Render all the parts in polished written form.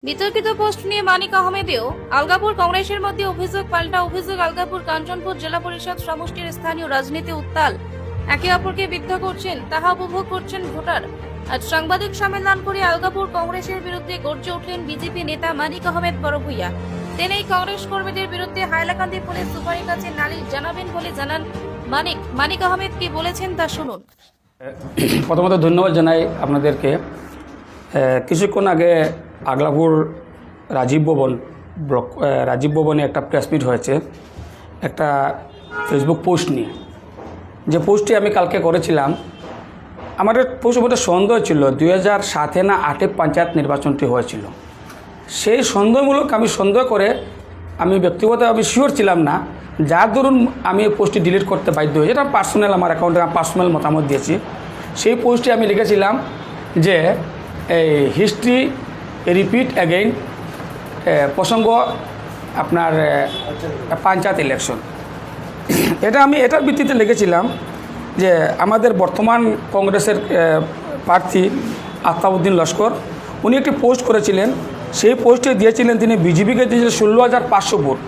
বিতর্কিত পোস্ট নিয়ে মানিক আহমেদেও আলগাপুর কংগ্রেসের মধ্যে অভিযোগ পাল্টা অভিযোগ। আলগাপুর কাঞ্চনপুর জেলা পরিষদ সমষ্টির স্থানীয় রাজনীতি উত্তাল, একে অপরকে বিদ্ধ করছেন, তাহা উপভোগ করছেন ভোটার। আজ সাংবাদিক সম্মেলন করে আলগাপুর কংগ্রেসের বিরুদ্ধে গর্জে উঠলেন বিজেপি নেতা মানিক আহমেদ বড়ভূইয়া। তিনি কংগ্রেস কর্মীদের বিরুদ্ধে হাইলাকান্দি পুলিশ সুপারের কাছে নালিশ জানাবেন বলে জানান মানিক আহমেদ। কি বলেছেন তা শুনুন। প্রথমত ধন্যবাদ জানাই আপনাদেরকে। কিছুক্ষণ আগে আগলাপুর রাজীব ভবনে একটা প্রেস মিট হয়েছে একটা ফেসবুক পোস্ট নিয়ে। যে পোস্টটি আমি কালকে করেছিলাম, আমাদের পোস্টের মধ্যে সন্দেহ ছিল 2007 না 2008 পঞ্চায়েত নির্বাচনটি হয়েছিল। সেই সন্দেহমূলক আমি সন্দেহ করে আমি ব্যক্তিগতভাবে শিওর ছিলাম না, যার দরুন আমি এই পোস্টটি ডিলিট করতে বাধ্য হয়েছি। এটা পার্সোনাল, আমার অ্যাকাউন্টে পার্সোনাল মতামত দিয়েছি। সেই পোস্টে আমি লিখেছিলাম যে এই হিস্ট্রি রিপিট অ্যাগেইন, প্রসঙ্গ আপনার পঞ্চায়েত ইলেকশন। আমি এটার ভিত্তিতে লিখেছিলাম যে আমাদের বর্তমান কংগ্রেসের প্রার্থী আফতাবউদ্দিন লস্কর, উনি একটি পোস্ট করেছিলেন। সেই পোস্টে দিয়েছিলেন তিনি বিজেপিকে দিয়েছিলেন 16,500 ভোট।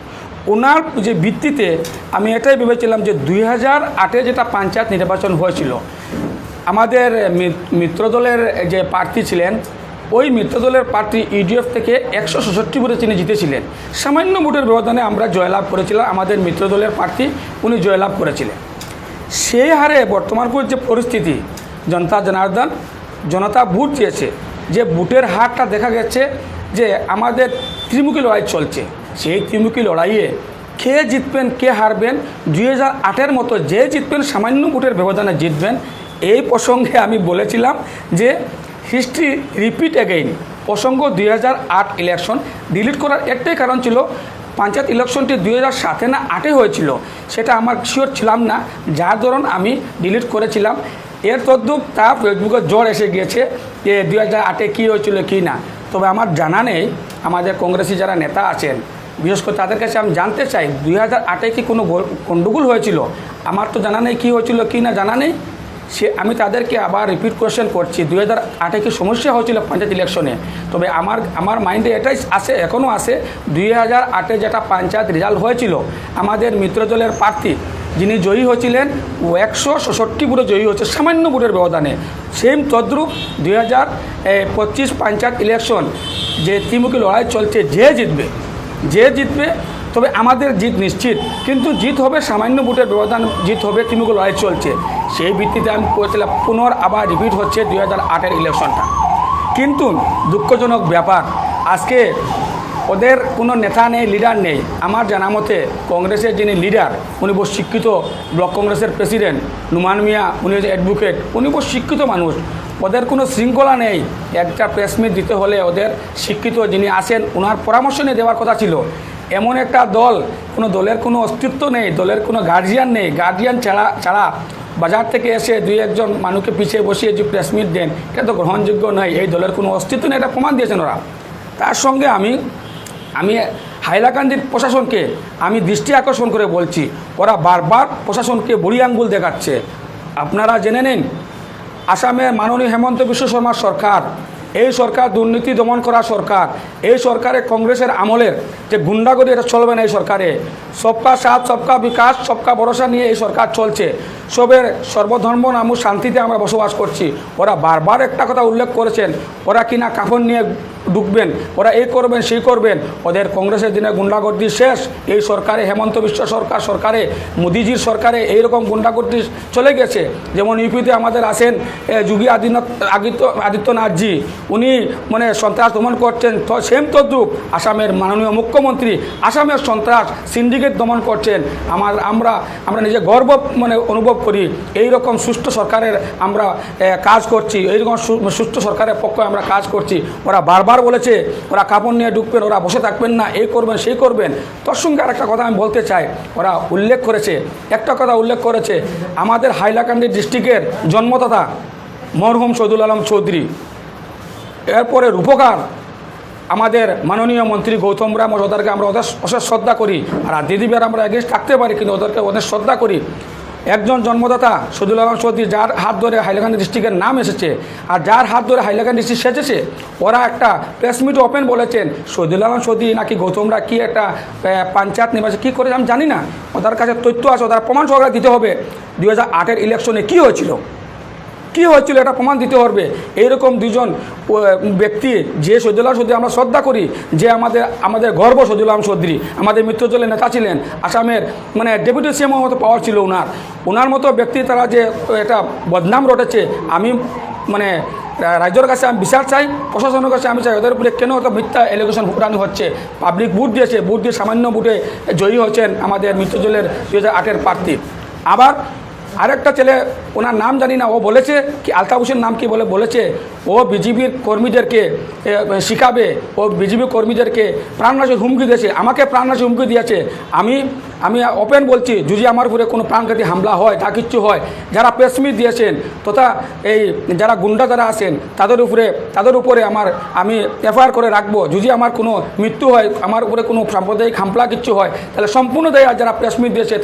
ওনার যে ভিত্তিতে আমি এটাই ভেবেছিলাম যে 2008-এ যেটা পঞ্চায়েত নির্বাচন হয়েছিল, আমাদের মিত্রদলের যে প্রার্থী ছিলেন, ওই মিত্রদলের প্রার্থী ইডিএফ থেকে 166 ভোটে তিনি জিতেছিলেন। সামান্য ভোটের ব্যবধানে আমরা জয়লাভ করেছিলাম, আমাদের মিত্রদলের প্রার্থী উনি জয়লাভ করেছিলেন। সেই হারে বর্তমান যে পরিস্থিতি, জনতা ভোট দিয়েছে, যে ভোটের হারটা দেখা গেছে যে আমাদের ত্রিমুখী লড়াই চলছে। সেই ত্রিমুখী লড়াইয়ে কে জিতবেন কে হারবেন, 2008-এর মতো যে জিতবেন সামান্য ভোটের ব্যবধানে জিতবেন। এই প্রসঙ্গে আমি বলেছিলাম যে হিস্ট্রি রিপিট অ্যাগেইন, প্রসঙ্গ 2008 ইলেকশন ডিলিট করার একটাই কারণ ছিল, পঞ্চায়েত ইলেকশনটি 2007 না 2008-এ হয়েছিল, সেটা আমার শিওর ছিলাম না, যার দরুন আমি ডিলিট করেছিলাম। এর তদ্রুপ তা ফেসবুকে জ্বর এসে গিয়েছে যে 2008-এ কী হয়েছিল কী না। তবে আমার জানা নেই, আমাদের কংগ্রেসি যারা নেতা আছেন বিশেষ করে তাদের কাছে আমি জানতে চাই 2008-এ কি কোনো গণ্ডগোল হয়েছিল। আমার তো জানা নেই কী হয়েছিল কী না, জানা নেই। আমি তাদেরকে আবার রিপিট কোয়েশ্চেন করছি, 2008-এ কি সমস্যা হয়েছিল পঞ্চায়েত ইলেকশনে। তবে আমার মাইন্ডে এটাই আসে, এখনও আসে, 2008-এ যেটা পঞ্চায়েত রেজাল্ট হয়েছিল, আমাদের মিত্রদলের প্রার্থী যিনি জয়ী হয়েছিলেন ও 166 ভোটে জয়ী হচ্ছে সামান্য ভোটের ব্যবধানে। সেম তদ্রুপ 2025 পঞ্চায়েত ইলেকশন যে ত্রিমুখী লড়াই চলছে, যে জিতবে তবে আমাদের জিত নিশ্চিত, কিন্তু জিত হবে সামান্য ভোটের ব্যবধান, জিত হবে, ত্রিমুখী লড়াই চলছে। সেই ভিত্তিতে আমি করেছিলাম আবার রিপিট হচ্ছে 2008-এর ইলেকশনটা। কিন্তু দুঃখজনক ব্যাপার, আজকে ওদের কোনো নেতা নেই, লিডার নেই। আমার জানা মতে কংগ্রেসের যিনি লিডার, উনি বহু শিক্ষিত, ব্লক কংগ্রেসের প্রেসিডেন্ট নুমান মিয়া, উনি হচ্ছে অ্যাডভোকেট, উনি বহু শিক্ষিত মানুষ। ওদের কোনো শৃঙ্খলা নেই। একটা প্রেস মিট দিতে হলে ওদের শিক্ষিত যিনি আসেন ওনার পরামর্শ নিয়ে দেওয়ার কথা ছিল। এমন একটা দল, কোনো দলের কোনো অস্তিত্ব নেই, দলের কোনো গার্জিয়ান নেই। গার্জিয়ান ছাড়া বাজার থেকে এসে 2-1 মানুষকে পিছিয়ে বসিয়ে যে প্রেস মিট দেন, এটা তো গ্রহণযোগ্য নয়। এই দলের কোনো অস্তিত্ব নেই, এটা প্রমাণ দিয়েছেন ওরা। তার সঙ্গে আমি হাইলাকান্দির প্রশাসনকে আমি দৃষ্টি আকর্ষণ করে বলছি, ওরা বারবার প্রশাসনকে বুড়ি আঙ্গুল দেখাচ্ছে। আপনারা জেনে নিন, আসামে মাননীয় হেমন্ত বিশ্ব শর্মার সরকার, এই সরকার দুর্নীতি দমন করা সরকার। এই সরকারে কংগ্রেসের আমলের যে গুন্ডাগর্দি, এটা চলবে না এই সরকারে। সবকা সাথ সবকা বিকাশ সবকা ভরসা নিয়ে এই সরকার চলছে। সর্বধর্ম নামক শান্তিতে আমরা বসবাস করছি। ওরা বারবার একটা কথা উল্লেখ করেছেন, ওরা কিনা কাফন নিয়ে ঢুকবেন, ওরা এই করবেন সেই করবেন। ওদের কংগ্রেসের দিনে গুন্ডাগর্দি শেষ। এই সরকারে, হেমন্ত বিশ্ব সরকারে, মোদিজির সরকারে এইরকম গুন্ডাগর্দি চলে গেছে। যেমন ইউপিতে আমাদের আছেন যোগী আদিত্যনাথজি, উনি সন্ত্রাস দমন করছেন। তো সেম তদ্রুপ আসামের মাননীয় মুখ্যমন্ত্রী আসামের সন্ত্রাস সিন্ডিকেট দমন করছেন। আমরা নিজে গর্ব অনুভব করি, এইরকম সুষ্ঠু সরকারের আমরা কাজ করছি, এইরকম সুষ্ঠু সরকারের পক্ষে আমরা কাজ করছি। ওরা বারবার বলেছে ওরা কাপড় নিয়ে ঢুকবেন, ওরা বসে থাকবেন না, এই করবেন সেই করবেন। তোর সঙ্গে আরেকটা কথা আমি বলতে চাই, ওরা একটা কথা উল্লেখ করেছে, আমাদের হাইলাকান্দি ডিস্ট্রিক্টের জন্মদাতা মরহুম শহীদুল আলম চৌধুরী, এরপরে রূপকার আমাদের মাননীয় মন্ত্রী গৌতম রাম, ওদেরকে আমরা অশেষ শ্রদ্ধা করি। আর দিদিবার আমরা এগেনস্ট থাকতে পারি, কিন্তু ওদেরকে অনেক শ্রদ্ধা করি। একজন জন্মদাতা শহীদুল আলম চৌধুরী, যার হাত ধরে হাইলাকান্দি ডিস্ট্রিক্টের নাম এসেছে আর যার হাত ধরে হাইলাকান্দি ডিস্ট্রিক্ট সেজেছে, ওরা একটা প্রেস মিট ওপেন বলেছেন শহীদুল আলম চৌধুরী নাকি গৌতমরা কি একটা পঞ্চায়েত নির্বাচন কী করে আমি জানি না, ওদের কাছে তথ্য আছে, ওদের প্রমাণ সহকারে দিতে হবে 2008-এর ইলেকশনে কী হয়েছিল এটা প্রমাণ দিতে হবে। এইরকম দুজন ব্যক্তি, যে শহীদুল আলম চৌধুরী আমরা শ্রদ্ধা করি, যে আমাদের গর্ব, শহীদুল আলম চৌধুরী আমাদের মিত্রজলের নেতা ছিলেন, আসামের মানে ডেপুটি সিএমের মতো পাওয়ার ছিল ওনার মতো ব্যক্তি, তারা যে এটা বদনাম রটেছে, আমি মানে রাজ্যের কাছে আমি বিচার চাই, প্রশাসনের কাছে আমি চাই ওদের উপরে কেন অত মিথ্যা এলিগেশন ফুটানো হচ্ছে। পাবলিক ভোট দিয়েছে, ভোট দিয়ে সামান্য ভোটে জয়ী হচ্ছেন আমাদের মিত্রজলের 2008-এর প্রার্থী। আবার আরেকটা ছেলে, ওনার নাম জানি না, ও বলেছে কি আলতাফ হোসেন নাম কি বলেছে ও বিজেপির কর্মীদেরকে শিখাবে, ও বিজেপি কর্মীদেরকে প্রাণনাশী হুমকি দিয়েছে, আমাকে প্রাণনাশী হুমকি দিয়েছে। আমি ওপেন বলছি, যদি আমার উপরে কোনো প্রাণঘাতী হামলা হয়, তা কিচ্ছু হয়, যারা প্রেসমিট দিয়েছেন তথা এই যারা গুন্ডা যারা আছেন তাদের উপরে আমি এফআইআর করে রাখবো। যদি আমার কোনো মৃত্যু হয়, আমার উপরে কোনো সাম্প্রদায়িক হামলা কিচ্ছু হয়, তাহলে সম্পূর্ণ দায়ী যারা প্রেসমিট দিয়েছে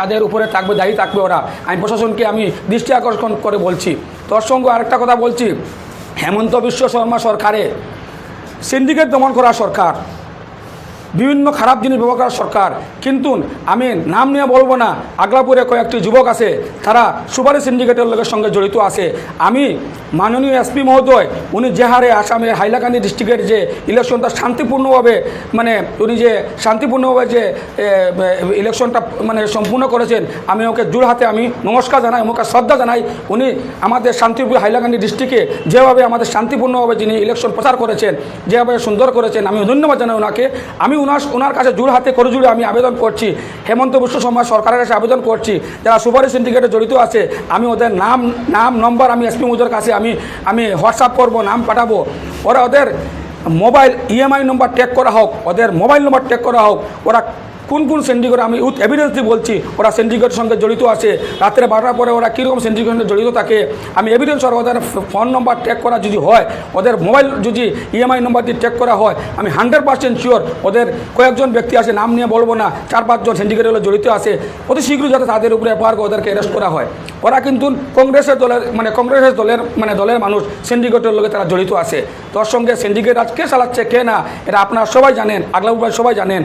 তাদের উপরে দায়ী থাকবে ওরা। আমি প্রশাসনকে আমি দৃষ্টি আকর্ষণ করে বলছি। তোর সঙ্গে আরেকটা কথা বলছি, হেমন্ত বিশ্ব শর্মা সরকারে সিন্ডিকেট দমন করা সরকার, বিভিন্ন খারাপ জিনিস ব্যবহার করা সরকার, কিন্তু আমি নাম নিয়ে বলবো না, আগলাপুরে কয়েকটি যুবক আছে, তারা সুপারি সিন্ডিকেটের লোকের সঙ্গে জড়িত আছে। আমি মাননীয় এসপি মহোদয়, উনি যে হারে আসামের হাইলাকান্দি ডিস্ট্রিক্টের যে ইলেকশনটা শান্তিপূর্ণভাবে উনি যে শান্তিপূর্ণভাবে যে ইলেকশনটা সম্পূর্ণ করেছেন, আমি ওকে জোর হাতে আমি নমস্কার জানাই, ওকে শ্রদ্ধা জানাই। উনি আমাদের শান্তিপুর হাইলাকান্দি ডিস্ট্রিক্টে যেভাবে আমাদের শান্তিপূর্ণভাবে যিনি ইলেকশন প্রচার করেছেন, যেভাবে সুন্দর করেছেন, আমি ধন্যবাদ জানাই ওনাকে। আমি ওনার কাছে জোর হাতে করে জুড়ে আমি আবেদন করছি, হেমন্ত বিশ্ব শর্মা সরকারের কাছে আবেদন করছি, যারা সুপারি সিন্ডিকেটে জড়িত আছে, আমি ওদের নাম নম্বর আমি এসপি মহোদয়ের কাছে আমি হোয়াটসঅ্যাপ করব, নাম পাঠাবো। ওদের মোবাইল ইএমআই নম্বর ট্যাগ করা হোক, ওদের মোবাইল নম্বর ট্যাগ করা হোক, ওরা কোন সিন্ডিকেট, আমি উইথ এভিডেন্স দিয়ে বলছি ওরা সিন্ডিকেটের সঙ্গে জড়িত আছে। রাত্রে 12টার পরে ওরা কীরকম সিন্ডিকেটের সঙ্গে জড়িত থাকে, আমি এভিডেন্স আর ওদের ফোন নম্বর ট্যাগ করা যদি হয়, ওদের মোবাইল যদি ইএমআই নম্বর দিয়ে ট্যাগ করা হয়, আমি 100% শিওর ওদের কয়েকজন ব্যক্তি আছে, নাম নিয়ে বলবো না, 4-5 জন সিন্ডিকেটের জড়িত আছে, অতি শীঘ্রই যাতে তাদের উপরে এফআইআর করে ওদেরকে অ্যারেস্ট করা হয়। ওরা কিন্তু কংগ্রেসের দলের মানুষ, সিন্ডিকেটের লোকে তারা জড়িত আছে। তোর সঙ্গে সিন্ডিকেট আজ কে চালাচ্ছে কে না, এটা আপনারা সবাই জানেন, আগলাপুর সবাই জানেন।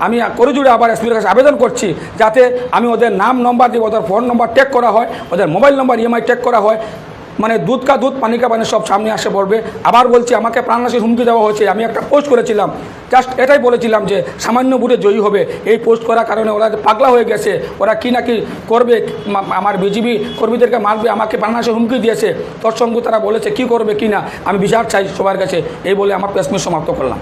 আমি করে জুড়ে আবার এসপির কাছে আবেদন করছি, যাতে আমি ওদের নাম নম্বর দিয়ে ওদের ফোন নম্বর ট্যাগ করা হয়, ওদের মোবাইল নম্বর ইএমআই ট্যাগ করা হয়, দুধ কা দুধ পানি কা পানি সব সামনে আসে পড়বে। আবার বলছি, আমাকে প্রাণনাশী হুমকি দেওয়া হয়েছে। আমি একটা পোস্ট করেছিলাম, জাস্ট এটাই বলেছিলাম যে সামান্য ভোটে জয়ী হবে। এই পোস্ট করার কারণে ওরা পাগলা হয়ে গেছে, ওরা কি নাকি করবে, আমার বিজেপি কর্মীদেরকে মারবে, আমাকে প্রাণনাশী হুমকি দিয়েছে। তোর সঙ্গে তারা বলেছে কি করবে কি না, আমি বিচার চাই সবার কাছে। এই বলে আমার প্রেস মিট সমাপ্ত করলাম।